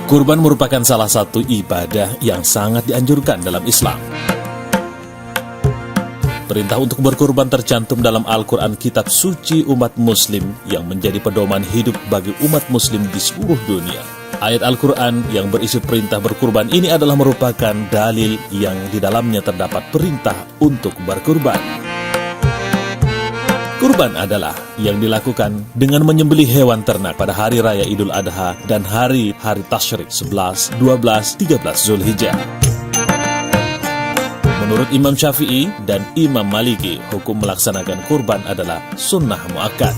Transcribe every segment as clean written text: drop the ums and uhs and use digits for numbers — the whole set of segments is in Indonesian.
Kurban merupakan salah satu ibadah yang sangat dianjurkan dalam Islam. Perintah untuk berkurban tercantum dalam Al-Quran, kitab suci umat muslim yang menjadi pedoman hidup bagi umat muslim di seluruh dunia. Ayat Al-Quran yang berisi perintah berkurban ini adalah merupakan dalil yang di dalamnya terdapat perintah untuk berkurban. Kurban adalah yang dilakukan dengan menyembelih hewan ternak pada hari raya Idul Adha dan hari-hari tasyrik 11, 12, 13 Zulhijjah. Menurut Imam Syafi'i dan Imam Maliki, hukum melaksanakan kurban adalah sunnah muakkad.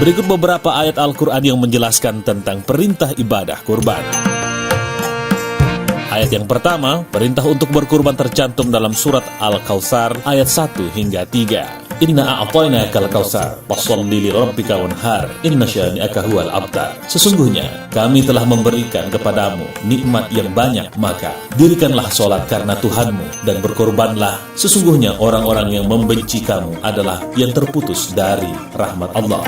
Berikut beberapa ayat Al-Quran yang menjelaskan tentang perintah ibadah kurban. Ayat yang pertama, perintah untuk berkurban tercantum dalam surat Al-Kautsar ayat 1 hingga 3. Inna a'tainakal kautsar fasholli lirabbika wanhar inna syani'aka huwal abtar. Sesungguhnya kami telah memberikan kepadamu nikmat yang banyak, maka dirikanlah sholat karena Tuhanmu dan berkorbanlah. Sesungguhnya orang-orang yang membenci kamu adalah yang terputus dari rahmat Allah.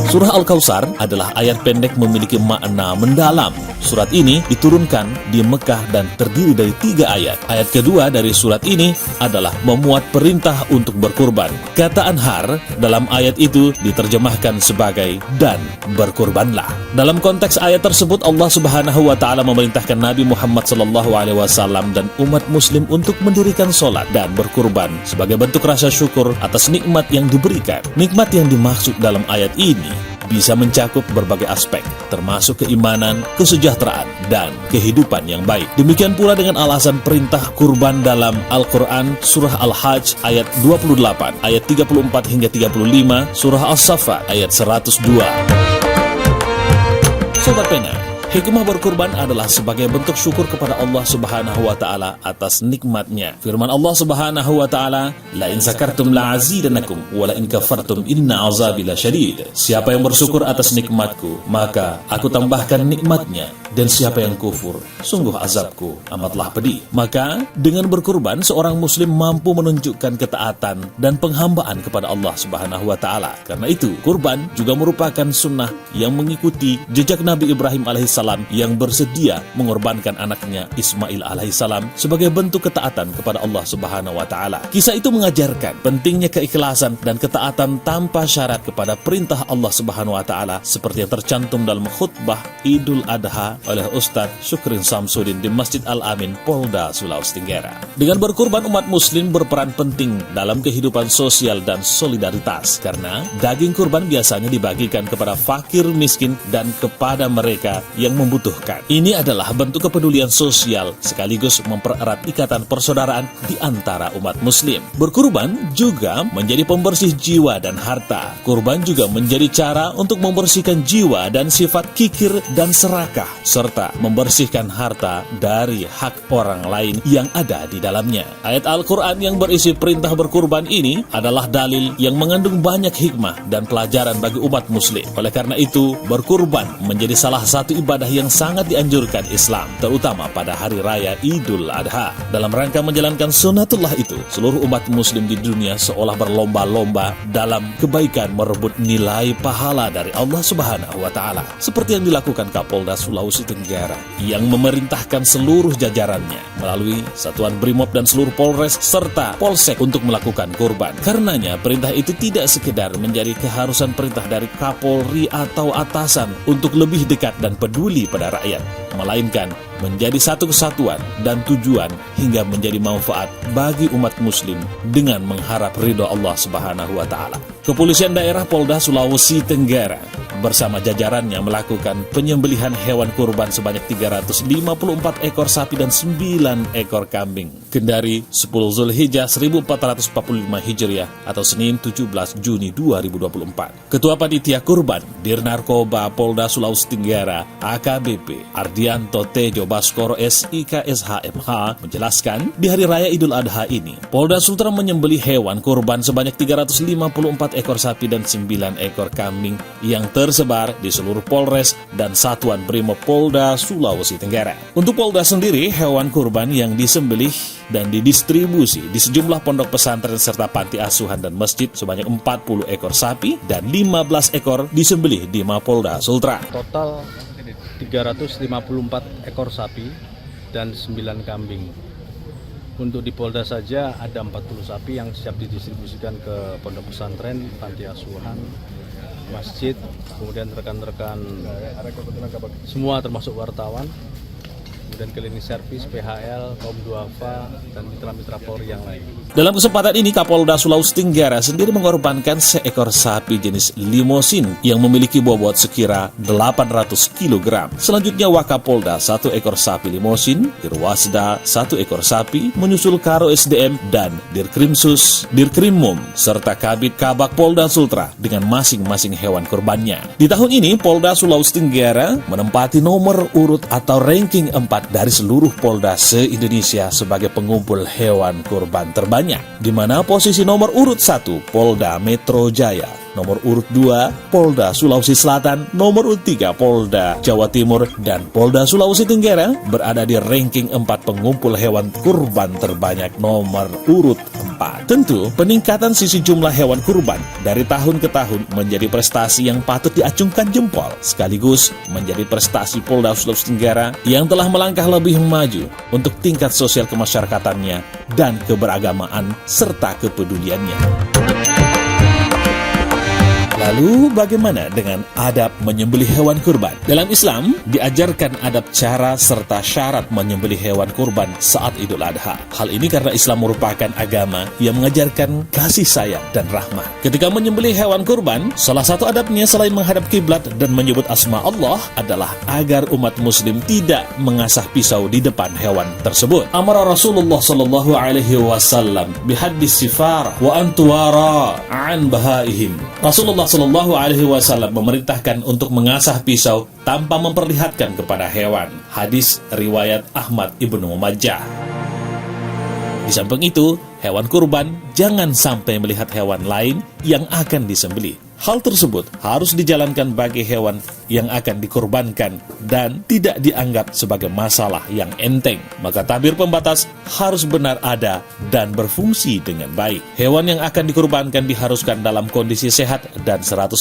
Surah Al-Kautsar adalah ayat pendek memiliki makna mendalam. Surat ini diturunkan di Mekah dan terdiri dari 3 ayat. Ayat kedua dari surat ini adalah memuat perintah untuk berkurban. Kata anhar dalam ayat itu diterjemahkan sebagai dan berkurbanlah. Dalam konteks ayat tersebut, Allah Subhanahu wa Ta'ala memerintahkan Nabi Muhammad SAW dan umat muslim untuk mendirikan sholat dan berkurban sebagai bentuk rasa syukur atas nikmat yang diberikan. Nikmat yang dimaksud dalam ayat ini bisa mencakup berbagai aspek, termasuk keimanan, kesejahteraan, dan kehidupan yang baik. Demikian pula dengan alasan perintah kurban dalam Al-Quran, Surah Al-Hajj ayat 28, ayat 34 hingga 35, Surah As-Saffat ayat 102. Sobat Pena, hikmah berkurban adalah sebagai bentuk syukur kepada Allah Subhanahu wa Ta'ala atas nikmatnya. Firman Allah Subhanahu wa Ta'ala, la in zakartum la azidannakum wa la in kafartum inna azabi lasyadid. Siapa yang bersyukur atas nikmatku, maka aku tambahkan nikmatnya, dan siapa yang kufur, sungguh azabku amatlah pedih. Maka dengan berkurban seorang muslim mampu menunjukkan ketaatan dan penghambaan kepada Allah Subhanahu wa Ta'ala. Karena itu kurban juga merupakan sunnah yang mengikuti jejak Nabi Ibrahim alaihissalam yang bersedia mengorbankan anaknya Ismail alaihissalam sebagai bentuk ketaatan kepada Allah Subhanahu wa Ta'ala. Kisah itu mengajarkan pentingnya keikhlasan dan ketaatan tanpa syarat kepada perintah Allah Subhanahu wa Ta'ala seperti yang tercantum dalam khutbah Idul Adha oleh Ustadz Syukrin Samsudin di Masjid Al-Amin, Polda, Sulawesi Tenggara. Dengan berkurban, umat muslim berperan penting dalam kehidupan sosial dan solidaritas karena daging kurban biasanya dibagikan kepada fakir miskin dan kepada mereka yang membutuhkan. Ini adalah bentuk kepedulian sosial sekaligus mempererat ikatan persaudaraan di antara umat muslim. Berkurban juga menjadi pembersih jiwa dan harta. Kurban juga menjadi cara untuk membersihkan jiwa dan sifat kikir dan serakah, serta membersihkan harta dari hak orang lain yang ada di dalamnya. Ayat Al-Quran yang berisi perintah berkurban ini adalah dalil yang mengandung banyak hikmah dan pelajaran bagi umat muslim. Oleh karena itu, berkurban menjadi salah satu ibadah yang sangat dianjurkan Islam, terutama pada hari raya Idul Adha. Dalam rangka menjalankan sunnatullah itu, seluruh umat muslim di dunia seolah berlomba-lomba dalam kebaikan merebut nilai pahala dari Allah Subhanahu wa Ta'ala. Seperti yang dilakukan Kapolda Sulawesi Tenggara yang memerintahkan seluruh jajarannya melalui Satuan Brimob dan seluruh Polres serta Polsek untuk melakukan kurban. Karenanya perintah itu tidak sekedar menjadi keharusan perintah dari Kapolri atau atasan untuk lebih dekat dan peduli pada rakyat, melainkan menjadi satu kesatuan dan tujuan hingga menjadi manfaat bagi umat muslim dengan mengharap ridho Allah Subhanahu wa Ta'ala. Kepolisian daerah Polda Sulawesi Tenggara bersama jajarannya melakukan penyembelihan hewan kurban sebanyak 354 ekor sapi dan 9 ekor kambing. Kendari 10 Zulhijjah 1445 Hijriah atau Senin 17 Juni 2024. Ketua Panitia Kurban Dirnarkoba Polda Sulawesi Tenggara AKBP Ardianto Tejo Baskoro SIK SHMH menjelaskan, di hari raya Idul Adha ini Polda Sultra menyembelih hewan kurban sebanyak 354 ekor sapi dan 9 ekor kambing yang tersebar di seluruh Polres dan Satuan Brimob Polda Sulawesi Tenggara. Untuk Polda sendiri, hewan kurban yang disembelih dan didistribusi di sejumlah pondok pesantren serta panti asuhan dan masjid sebanyak 40 ekor sapi dan 15 ekor disembelih di Mapolda Sultra. Total 354 ekor sapi dan 9 kambing. Untuk di Polda saja ada 40 sapi yang siap didistribusikan ke pondok pesantren, panti asuhan, masjid, kemudian rekan-rekan semua termasuk wartawan, kemudian cleaning service, PHL, kaum duafa, dan mitra-mitra Polri yang lain. Dalam kesempatan ini, Kapolda Sulawesi Tenggara sendiri mengorbankan seekor sapi jenis limosin yang memiliki bobot sekira 800 kg. Selanjutnya, Wakapolda 1 ekor sapi limosin, Irwasda 1 ekor sapi, menyusul Karo SDM dan Dirkrimsus, Dirkrimum, serta Kabid Kabak Polda Sultra dengan masing-masing hewan kurbannya. Di tahun ini, Polda Sulawesi Tenggara menempati nomor urut atau ranking 4 dari seluruh Polda se-Indonesia sebagai pengumpul hewan kurban terbanyak, di mana posisi nomor urut 1 Polda Metro Jaya, nomor urut 2 Polda Sulawesi Selatan, nomor urut 3 Polda Jawa Timur, dan Polda Sulawesi Tenggara berada di ranking 4 pengumpul hewan kurban terbanyak nomor urut 4. Tentu, peningkatan sisi jumlah hewan kurban dari tahun ke tahun menjadi prestasi yang patut diacungkan jempol, sekaligus menjadi prestasi Polda Sulawesi Tenggara yang telah melangkah lebih maju untuk tingkat sosial kemasyarakatannya dan keberagamaan serta kepeduliannya. Lalu bagaimana dengan adab menyembelih hewan kurban? Dalam Islam, diajarkan adab cara serta syarat menyembelih hewan kurban saat Idul Adha. Hal ini karena Islam merupakan agama yang mengajarkan kasih sayang dan rahmah. Ketika menyembelih hewan kurban, salah satu adabnya selain menghadap kiblat dan menyebut asma Allah adalah agar umat muslim tidak mengasah pisau di depan hewan tersebut. Amara Rasulullah sallallahu alaihi wasallam bihaddis sifar wa antuwara an bahaihim. Rasulullah Shallallahu Alaihi Wasallam memerintahkan untuk mengasah pisau tanpa memperlihatkan kepada hewan. Hadis riwayat Ahmad Ibnu Majah. Di samping itu, hewan kurban jangan sampai melihat hewan lain yang akan disembelih. Hal tersebut harus dijalankan bagi hewan yang akan dikorbankan dan tidak dianggap sebagai masalah yang enteng. Maka tabir pembatas harus benar ada dan berfungsi dengan baik. Hewan yang akan dikorbankan diharuskan dalam kondisi sehat dan 100%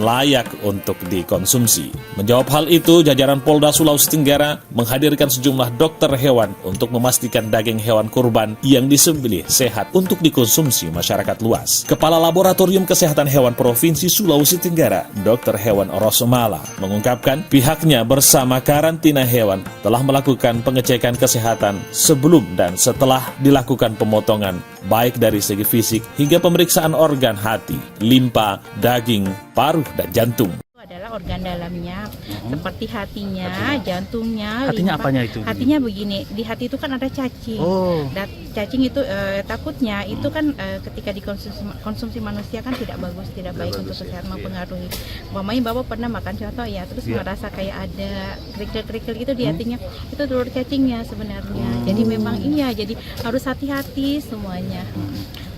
layak untuk dikonsumsi. Menjawab hal itu, jajaran Polda Sulawesi Tenggara menghadirkan sejumlah dokter hewan untuk memastikan daging hewan kurban yang disembelih sehat untuk dikonsumsi masyarakat luas. Kepala Laboratorium Kesehatan Hewan Provinsi Sulawesi Tenggara, Dr. Hewan Orosmala, mengungkapkan pihaknya bersama karantina hewan telah melakukan pengecekan kesehatan sebelum dan setelah dilakukan pemotongan, baik dari segi fisik hingga pemeriksaan organ hati, limpa, daging, paruh, dan jantung. Adalah organ dalamnya, seperti hatinya, jantungnya, Hatinya limpa. apanya itu? Hatinya begini, di hati itu kan ada cacing. Dan cacing itu takutnya itu kan ketika dikonsumsi manusia kan tidak bagus, tidak baik untuk kesehatan, mempengaruhi. Umpamanya Bapak pernah makan contoh ya, terus merasa kayak ada kerikil-kerikil gitu di hatinya, itu telur cacingnya sebenarnya. Jadi memang jadi harus hati-hati semuanya.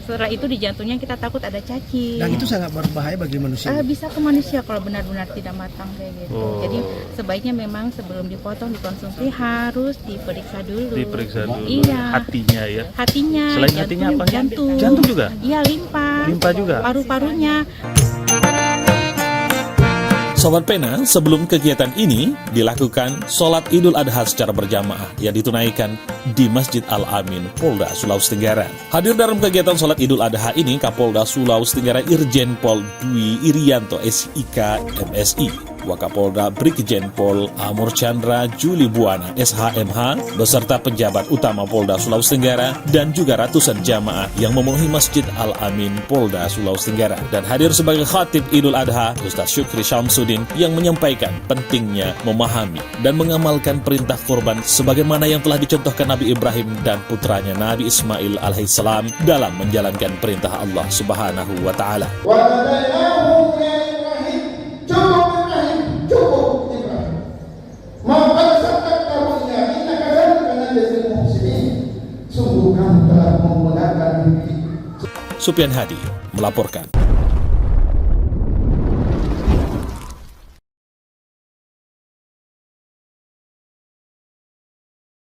Setelah itu di jantungnya kita takut ada cacing. Dan itu sangat berbahaya bagi manusia. Bisa ke manusia kalau benar-benar tidak matang kayak gitu. Jadi sebaiknya memang sebelum dipotong dikonsumsi harus diperiksa dulu. Iya. Hatinya ya. Hatinya. Selain hatinya apa? Jantung. Jantung juga. Iya, limpa. Limpa juga. Paru-parunya. Sobat Pena, sebelum kegiatan ini dilakukan sholat Idul Adha secara berjamaah yang ditunaikan di Masjid Al-Amin, Polda Sulawesi Tenggara. Hadir dalam kegiatan sholat Idul Adha ini Kapolda Sulawesi Tenggara Irjen Pol Dwi Irianto SIK MSI, Wakapolda Brigjen Pol Amur Chandra Juli Buana SHMH, beserta penjabat utama Polda Sulawesi Tenggara dan juga ratusan jamaah yang memenuhi Masjid Al-Amin, Polda Sulawesi Tenggara. Dan hadir sebagai khatib Idul Adha, Ustaz Syukri Syamsuddin, yang menyampaikan pentingnya memahami dan mengamalkan perintah kurban sebagaimana yang telah dicontohkan Nabi Ibrahim dan putranya Nabi Ismail alaihissalam dalam menjalankan perintah Allah Subhanahu wa Ta'ala. Supian Hadi melaporkan.